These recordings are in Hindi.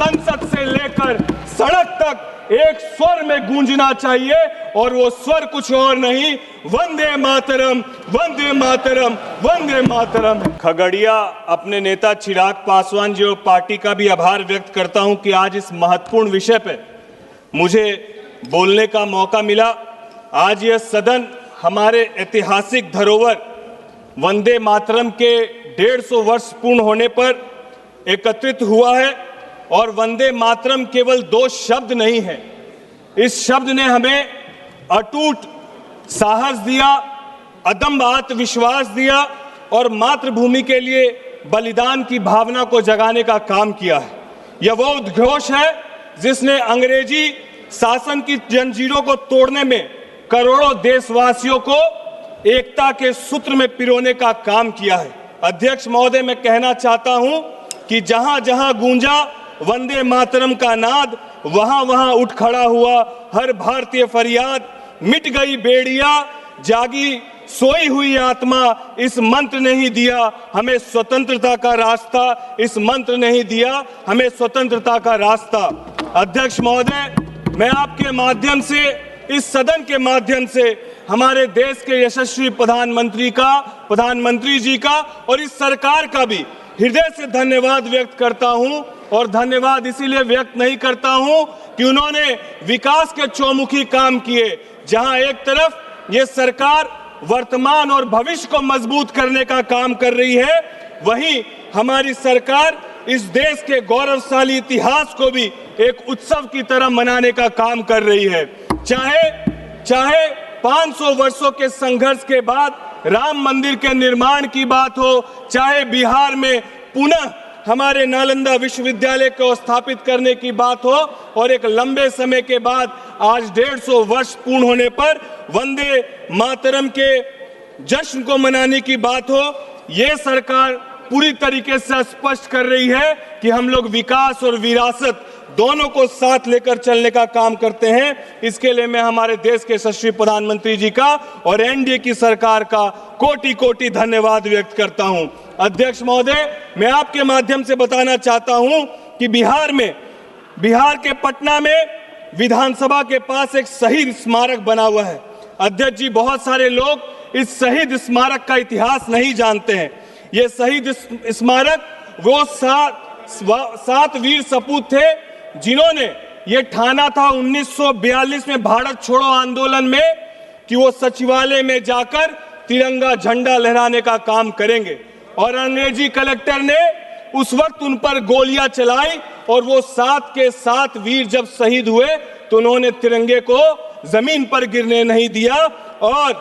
संसद से लेकर सड़क तक एक स्वर में गूंजना चाहिए, और वो स्वर कुछ और नहीं, वंदे मातरम, वंदे मातरम, वंदे मातरम। खगड़िया अपने नेता चिराग पासवान जी और पार्टी का भी आभार व्यक्त करता हूं कि आज इस महत्वपूर्ण विषय पे मुझे बोलने का मौका मिला। आज यह सदन हमारे ऐतिहासिक धरोहर वंदे मातरम के 150 वर्ष पूर्ण होने पर एकत्रित हुआ है, और वंदे मातरम केवल 2 शब्द नहीं है। इस शब्द ने हमें अटूट साहस दिया, अदम्य आत्मविश्वास दिया और मातृभूमि के लिए बलिदान की भावना को जगाने का काम किया है। यह वो उद्घोष है जिसने अंग्रेजी शासन की जंजीरों को तोड़ने में करोड़ों देशवासियों को एकता के सूत्र में पिरोने का काम किया है। अध्यक्ष महोदय, मैं कहना चाहता हूं कि जहां जहां गूंजा वंदे मातरम का नाद, वहां वहां उठ खड़ा हुआ हर भारतीय फरियाद, मिट गई बेड़िया, जागी सोई हुई आत्मा, इस मंत्र ने ही दिया हमें स्वतंत्रता का रास्ता, इस मंत्र ने ही दिया हमें स्वतंत्रता का रास्ता। अध्यक्ष महोदय, मैं आपके माध्यम से, इस सदन के माध्यम से हमारे देश के यशस्वी प्रधानमंत्री जी का और इस सरकार का भी हृदय से धन्यवाद व्यक्त करता हूं। और धन्यवाद इसीलिए व्यक्त नहीं करता हूं कि उन्होंने विकास के चौमुखी काम किए। जहां एक तरफ ये सरकार वर्तमान और भविष्य को मजबूत करने का काम कर रही है, वहीं हमारी सरकार इस देश के गौरवशाली इतिहास को भी एक उत्सव की तरह मनाने का काम कर रही है। चाहे 500 वर्षों के संघर्ष के बाद राम मंदिर के निर्माण की बात हो, चाहे बिहार में पुनः हमारे नालंदा विश्वविद्यालय को स्थापित करने की बात हो, और एक लंबे समय के बाद आज 150 वर्ष पूर्ण होने पर वंदे मातरम के जश्न को मनाने की बात हो, ये सरकार पूरी तरीके से स्पष्ट कर रही है कि हम लोग विकास और विरासत दोनों को साथ लेकर चलने का काम करते हैं। इसके लिए मैं हमारे देश के यशस्वी प्रधानमंत्री जी का और एनडीए की सरकार का कोटि कोटि धन्यवाद व्यक्त करता हूं। अध्यक्ष महोदय, मैं आपके माध्यम से बताना चाहता हूं कि बिहार के पटना में विधानसभा के पास एक शहीद स्मारक बना हुआ है। अध्यक्ष जी, बहुत सारे लोग इस शहीद स्मारक का इतिहास नहीं जानते हैं। ये शहीद स्मारक वो 7 वीर सपूत थे जिन्होंने ये ठाना था 1942 में भारत छोड़ो आंदोलन में कि वो सचिवालय में जाकर तिरंगा झंडा लहराने का काम करेंगे, और अंग्रेजी कलेक्टर ने उस वक्त उन पर गोलियां चलाई, और वो 7 के 7 वीर जब शहीद हुए तो उन्होंने तिरंगे को जमीन पर गिरने नहीं दिया। और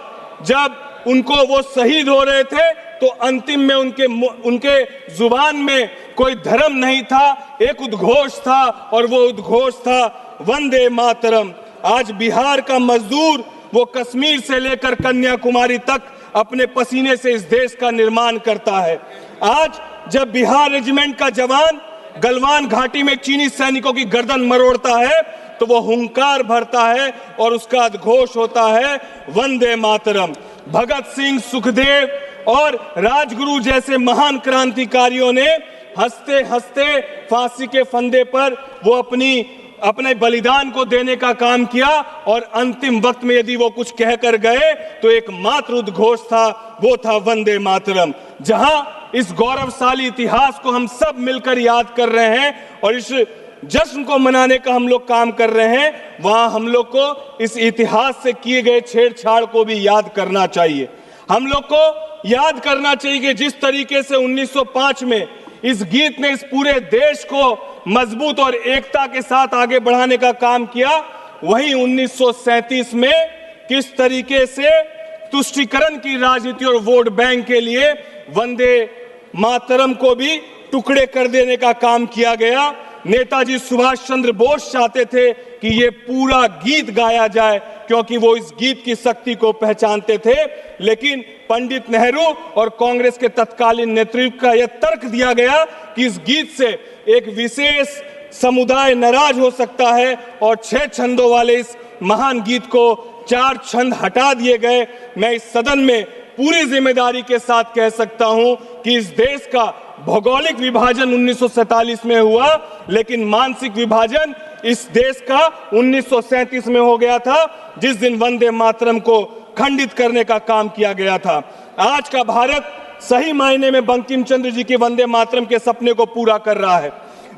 जब उनको वो शहीद हो रहे थे तो अंतिम में उनके जुबान में कोई धर्म नहीं था, एक उद्घोष था, और वो उद्घोष था वंदे मातरम। आज बिहार का मजदूर वो कश्मीर से लेकर कन्याकुमारी तक अपने पसीने से इस देश का निर्माण करता है। आज जब बिहार रेजिमेंट का जवान गलवान घाटी में चीनी सैनिकों की गर्दन मरोड़ता है तो वो हुंकार भरता है और उसका उद्घोष होता है वंदे मातरम। भगत सिंह, सुखदेव और राजगुरु जैसे महान क्रांतिकारियों ने हंसते हंसते फांसी के फंदे पर वो अपने बलिदान को देने का काम किया, और अंतिम वक्त में यदि वो कुछ कहकर गए तो एक मात्र उद्घोष था, वो था वंदे मातरम। जहां इस गौरवशाली इतिहास को हम सब मिलकर याद कर रहे हैं और इस जश्न को मनाने का हम लोग काम कर रहे हैं, वहां हम लोग को इस इतिहास से किए गए छेड़छाड़ को भी याद करना चाहिए। हम लोग को याद करना चाहिए कि जिस तरीके से 1905 में इस गीत ने इस पूरे देश को मजबूत और एकता के साथ आगे बढ़ाने का काम किया, वहीं 1937 में किस तरीके से तुष्टीकरण की राजनीति और वोट बैंक के लिए वंदे मातरम को भी टुकड़े कर देने का काम किया गया। नेताजी सुभाष चंद्र बोस चाहते थे कि ये पूरा गीत गाया जाए क्योंकि वो इस गीत की शक्ति को पहचानते थे, लेकिन पंडित नेहरू और कांग्रेस के तत्कालीन नेतृत्व का यह तर्क दिया गया कि इस गीत से एक विशेष समुदाय नाराज हो सकता है, और 6 छंदों वाले इस महान गीत को 4 छंद हटा दिए गए। मैं इस सदन में पूरी जिम्मेदारी के साथ कह सकता हूं कि इस देश का भौगोलिक विभाजन 1947 में हुआ, लेकिन मानसिक विभाजन इस देश का 1937 में हो गया था, जिस दिन वंदे मातरम को खंडित करने का काम किया गया था। आज का भारत सही मायने में बंकिम चंद्र जी के वंदे मातरम के सपने को पूरा कर रहा है।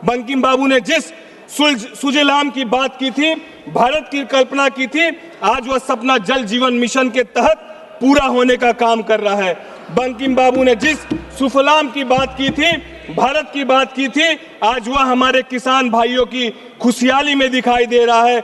बंकिम बाबू ने जिस सुजलाम की बात की थी, भारत की कल्पना की थी, आज वह सपना जल जीवन मिशन के तहत पूरा होने का काम कर रहा है। बंकिम बाबू ने जिस सुफलाम की बात की थी, भारत की बात की थी, आज वह हमारे किसान भाइयों की खुशहाली में दिखाई दे रहा है,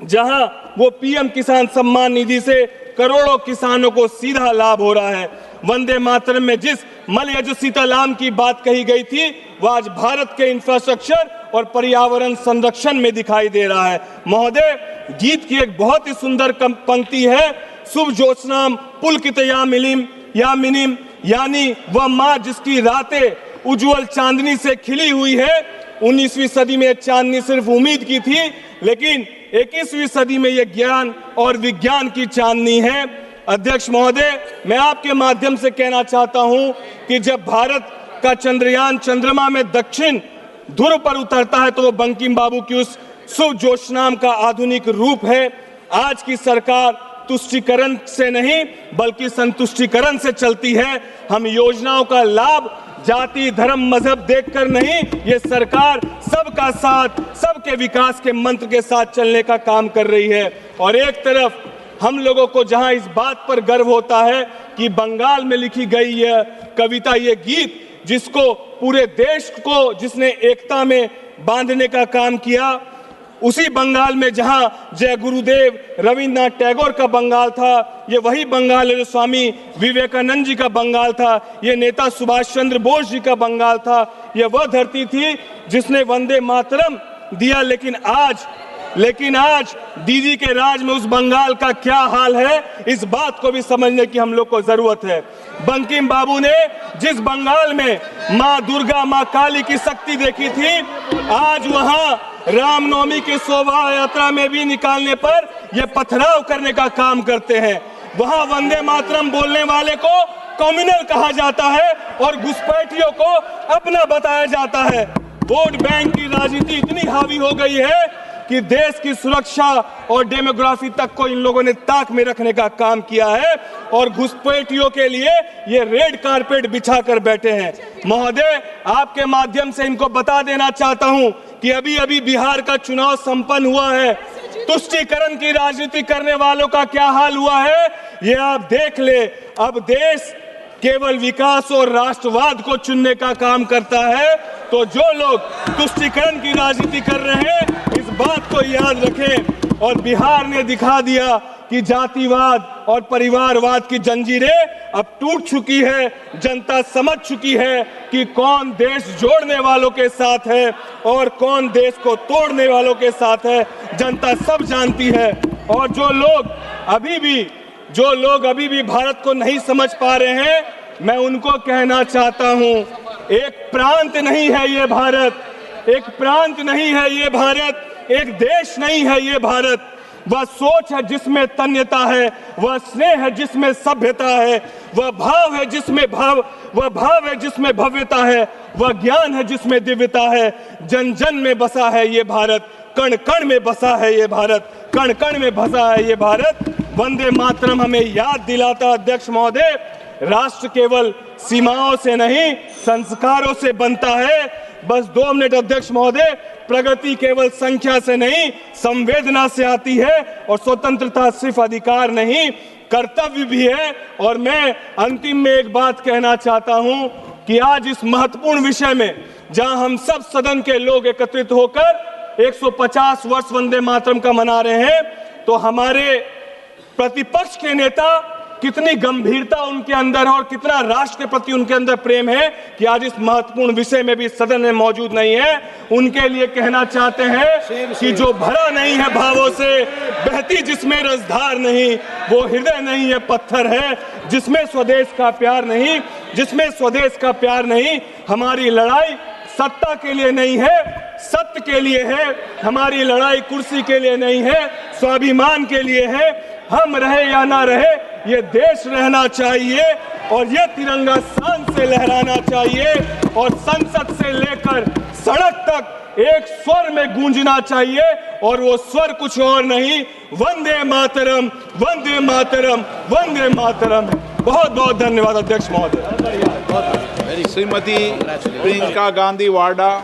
जहां वो पीएम किसान सम्मान निधि से करोड़ों किसानों को सीधा लाभ हो रहा है। वंदे मातरम में जिस मलयज शीतलाम की बात कही गई थी, वह आज भारत के इंफ्रास्ट्रक्चर और पर्यावरण संरक्षण में दिखाई दे रहा है। महोदय, गीत की एक बहुत ही सुंदर पंक्ति है, शुभ ज्योत्सनाम पुलकित यामिनीम, यानी वह माँ जिसकी रातें उज्जवल चांदनी से खिली हुई है। 19वीं सदी में चांदनी सिर्फ उम्मीद की थी, लेकिन 21वीं सदी में यह ज्ञान और विज्ञान की चांदनी है। अध्यक्ष महोदय, मैं आपके माध्यम से कहना चाहता हूं कि जब भारत का चंद्रयान चंद्रमा में दक्षिण ध्रुव पर उतरता है, तो वो बंकिम बाबू की उस शुभ ज्योत्सनाम का आधुनिक रूप है। आज की सरकार तुष्टिकरण से नहीं बल्कि संतुष्टिकरण से चलती है। हम योजनाओं का लाभ जाति, धर्म, मजहब देखकर नहीं, ये सरकार सबका साथ, सबके विकास के मंत्र के साथ चलने का काम कर रही है। और एक तरफ हम लोगों को जहां इस बात पर गर्व होता है कि बंगाल में लिखी गई यह कविता, ये गीत, जिसको पूरे देश को जिसने एकता में बांधने का काम किया, उसी बंगाल में जहां जय गुरुदेव रविन्द्रनाथ टैगोर का बंगाल था, ये वही बंगाल है जो स्वामी विवेकानंद जी का बंगाल था, ये नेता सुभाष चंद्र बोस जी का बंगाल था, ये वह धरती थी जिसने वंदे मातरम दिया। लेकिन आज दीदी के राज में उस बंगाल का क्या हाल है, इस बात को भी समझने की हम लोग को जरूरत है। बंकिम बाबू ने जिस बंगाल में माँ दुर्गा, माँ काली की शक्ति देखी थी, आज वहां रामनवमी की शोभा यात्रा में भी निकालने पर ये पथराव करने का काम करते हैं। वहां वंदे मातरम बोलने वाले को कम्युनल कहा जाता है और घुसपैठियों को अपना बताया जाता है। वोट बैंक की राजनीति इतनी हावी हो गई है कि देश की सुरक्षा और डेमोग्राफी तक को इन लोगों ने ताक में रखने का काम किया है और घुसपैठियों के लिए ये रेड कारपेट बिछा कर बैठे हैं। महोदय, आपके माध्यम से इनको बता देना चाहता हूं कि अभी अभी बिहार का चुनाव संपन्न हुआ है। तुष्टीकरण की राजनीति करने वालों का क्या हाल हुआ है, ये आप देख ले। अब देश केवल विकास और राष्ट्रवाद को चुनने का काम करता है, तो जो लोग तुष्टीकरण की राजनीति कर रहे हैं, इस बात को याद रखें। और बिहार ने दिखा दिया कि जातिवाद और परिवारवाद की जंजीरें अब टूट चुकी है। जनता समझ चुकी है कि कौन देश जोड़ने वालों के साथ है और कौन देश को तोड़ने वालों के साथ है, जनता सब जानती है। और जो लोग अभी भी भारत को नहीं समझ पा रहे हैं, मैं उनको कहना चाहता हूं, एक प्रांत नहीं है ये भारत, एक प्रांत नहीं है ये भारत, एक देश नहीं है ये भारत। वह सोच है जिसमें तन्यता है, वह स्नेह है जिसमें सभ्यता है, वह भाव है जिसमें भव्यता है, वह ज्ञान है जिसमें दिव्यता है। जन जन में बसा है ये भारत, कण कण में बसा है ये भारत, कण कण में बसा है ये भारत। वंदे मातरम हमें याद दिलाता, अध्यक्ष महोदय, राष्ट्र केवल सीमाओं से नहीं संस्कारों से बनता है। बस 2 मिनट अध्यक्ष महोदय। प्रगति केवल संख्या से नहीं संवेदना से आती है, और स्वतंत्रता सिर्फ अधिकार नहीं कर्तव्य भी है। और मैं अंतिम में एक बात कहना चाहता हूं कि आज इस महत्वपूर्ण विषय में जहां हम सब सदन के लोग एकत्रित होकर 150 वर्ष वंदे मातरम का मना रहे हैं, तो हमारे प्रतिपक्ष के नेता कितनी गंभीरता उनके अंदर है और कितना राष्ट्र के प्रति उनके अंदर प्रेम है कि आज इस महत्वपूर्ण विषय में भी सदन में मौजूद नहीं है। उनके लिए कहना चाहते हैं कि जो भरा नहीं है भावों से, बहती जिसमें रसधार नहीं, वो हृदय नहीं है पत्थर है, जिसमें स्वदेश का प्यार नहीं, जिसमें स्वदेश का प्यार नहीं। हमारी लड़ाई सत्ता के लिए नहीं है, सत्य के लिए है। हमारी लड़ाई कुर्सी के लिए नहीं है, स्वाभिमान के लिए है। हम रहे या ना रहे, ये देश रहना चाहिए। और ये तिरंगा शान से लहराना चाहिए और संसद से लेकर सड़क तक एक स्वर में गूंजना चाहिए, और वो स्वर कुछ और नहीं, वंदे मातरम, वंदे मातरम, वंदे मातरम। बहुत बहुत धन्यवाद अध्यक्ष महोदय। श्रीमती प्रियंका गांधी वाड्रा।